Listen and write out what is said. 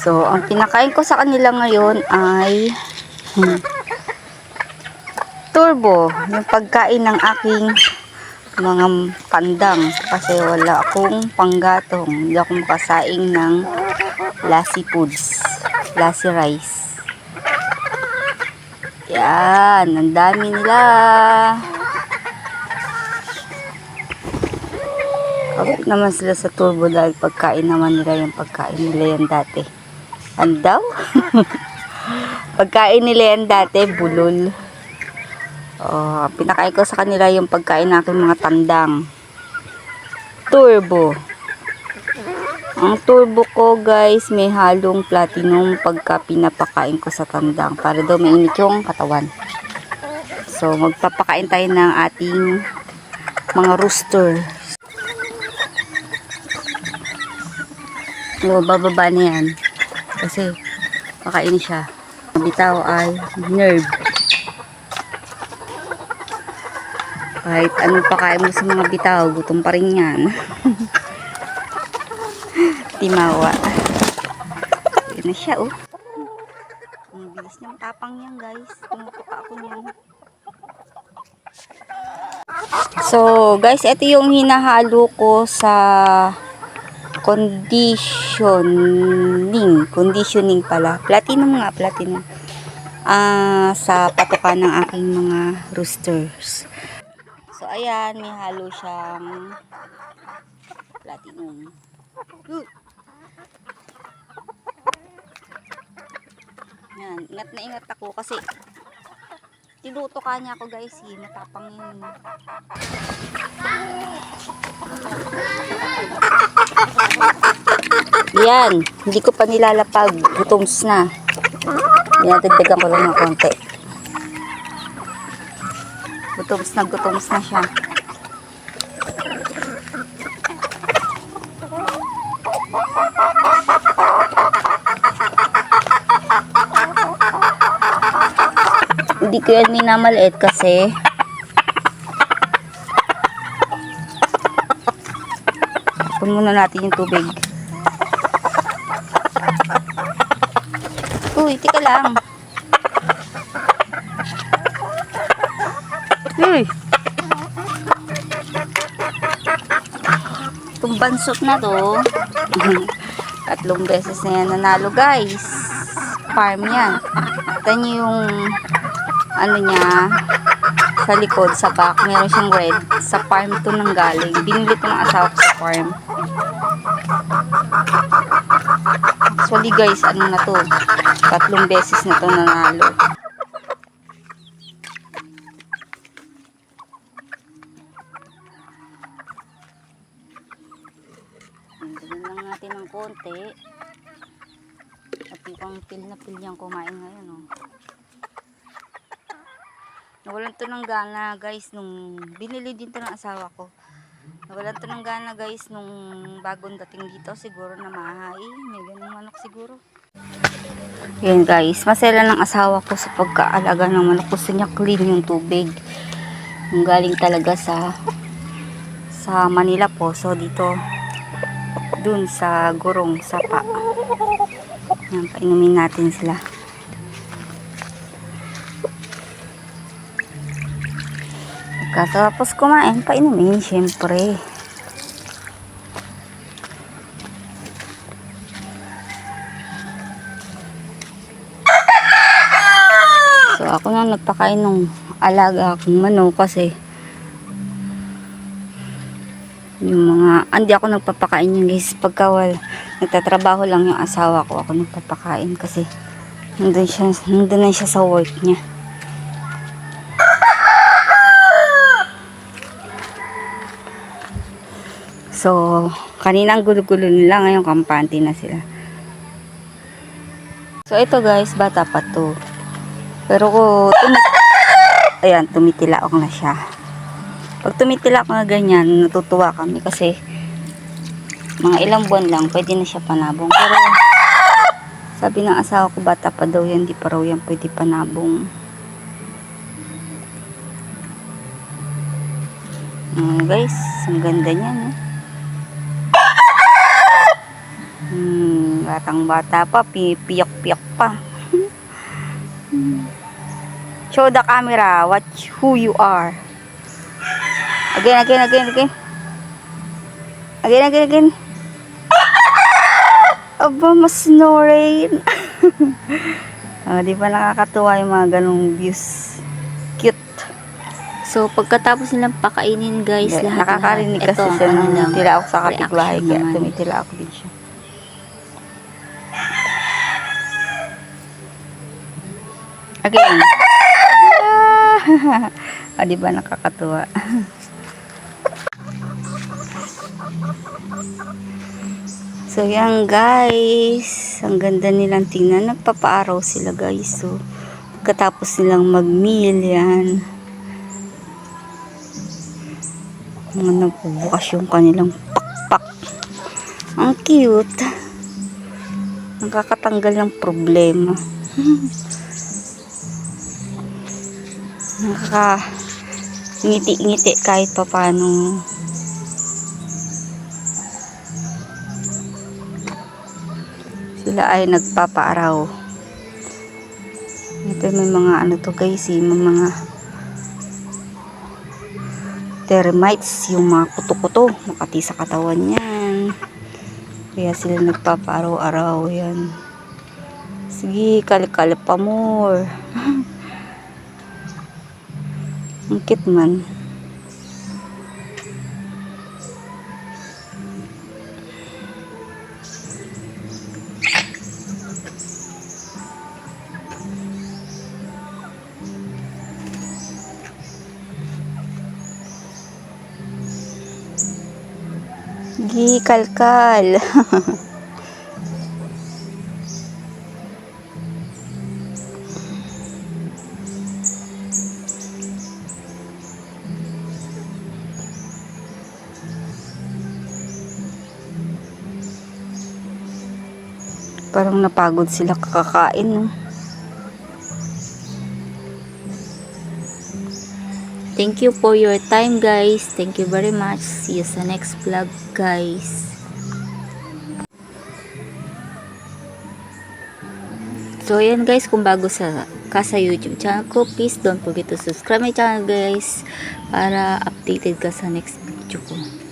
So, ang pinakain ko sa kanila ngayon ay turbo, yung pagkain ng aking mga pandang kasi wala akong panggatong, hindi ako makasaing ng lassi foods, lassi rice. Yan, ang dami nila. Kapit naman sila sa turbo dahil pagkain naman nila yung pagkain nila yan dati. Ano daw? Pagkain nila yan dati, bulol. Oh, pinakain ko sa kanila yung pagkain natin mga tandang. Turbo. Ang turbo ko guys, may halong platinum pagka pinapakain ko sa tandang para daw mainit yung katawan. So, magpapakain tayo ng ating mga rooster. So, bababa na yan. Kasi, pakain siya. Bitaw ay nerve. Kahit anong pakain mo sa mga bitaw, gutom pa rin yan. Timawa. Yun na siya, oh. Ang bilis niya, matapang yan, guys. Tumutuka ako niyan. So, guys, ito yung hinahalo ko sa conditioning pala. Platinum nga, platinum. Sa patukan ng aking mga roosters. So, ayan, may halo siyang platinum. Yan, ingat na ingat ako kasi tinutukan niya ako guys, matapang yun. Yan, hindi ko pa nilalapag, gutoms na. Yan, dagdagan ko lang ng konti. Gutoms na siya. Hindi ko yan minamaliit kasi pun muna natin yung tubig. Uy, tika lang. Uy. Itong bansot na to 3 beses na yan nanalo guys. Farm yan. Ito nyo yung ano niya sa likod, sa back, meron siyang red. Sa farm to nang galing. Binili ko ng asawa ko sa farm. Actually guys, ano na to, 3 beses na to nanalo. Dagdagan lang natin ng konti. At yung pil na pil niyang kumain ngayon, oh. Nawalan to ng gana guys nung binili din to ng asawa ko. Nawalan to ng gana guys nung bagong dating dito. Siguro na mahay. May ganung manok siguro. Yan guys. Masela ng asawa ko sa pagkaalaga ng manok. Gusto niya clean yung tubig. Yung galing talaga sa Manila po. So dito dun sa Gurong Sapa. Yan, painumin natin sila. Tapos kumain, painumin, syempre. So, ako na nagpakain ng alaga akong manok kasi yung mga, hindi ako nagpapakain yung guys. Pagka nagtatrabaho lang yung asawa ko, ako nagpapakain kasi nandun na siya sa work niya. So, kanina ang gulo-gulo nila, ngayon kampante na sila. So, ito guys, bata pa to. Pero tumitilak na siya. Pag tumitilak na ganyan, natutuwa kami kasi mga ilang buwan lang, pwede na siya panabong. Pero, sabi ng asawa ko, bata pa daw yan, di pa raw yan pwede panabong. Guys, ang ganda niya, no? Batang bata pa, piyak-piyak pa. Show the camera who you are. Again. Again. Aba, mas snoring. Di ba nakakatuwa yung mga ganong views? Cute. So, pagkatapos nilang pakainin guys, lahat Nakakarinig kasi ito, siya nung lang, tila ako sa kapitbahay, reaction kaya naman. tumitila ako din siya. Again. Di ba nakakatuwa? So, yan guys. Ang ganda nilang tingnan. Nagpapaaraw sila guys. So, pagkatapos nilang mag-meal, yan. Nagbubukas yung kanilang pakpak. Ang cute. Nakakatanggal ng problema. Ngiti-ngiti kahit papano. Sila ay nagpapaaraw. Ito may mga ano to guys, may mga termites, yung mga kuto-kuto makati sa katawan yan. Kaya sila nagpapaaraw-araw yan. Sige, kali-kali pa more. Ang cute man. Gi kalkal. Parang napagod sila kakakain, no? Thank you for your time guys. Thank you very much. See you sa next vlog guys. So ayan guys, kung bago ka sa YouTube channel ko, please don't forget to subscribe my channel guys para updated ka sa next video ko.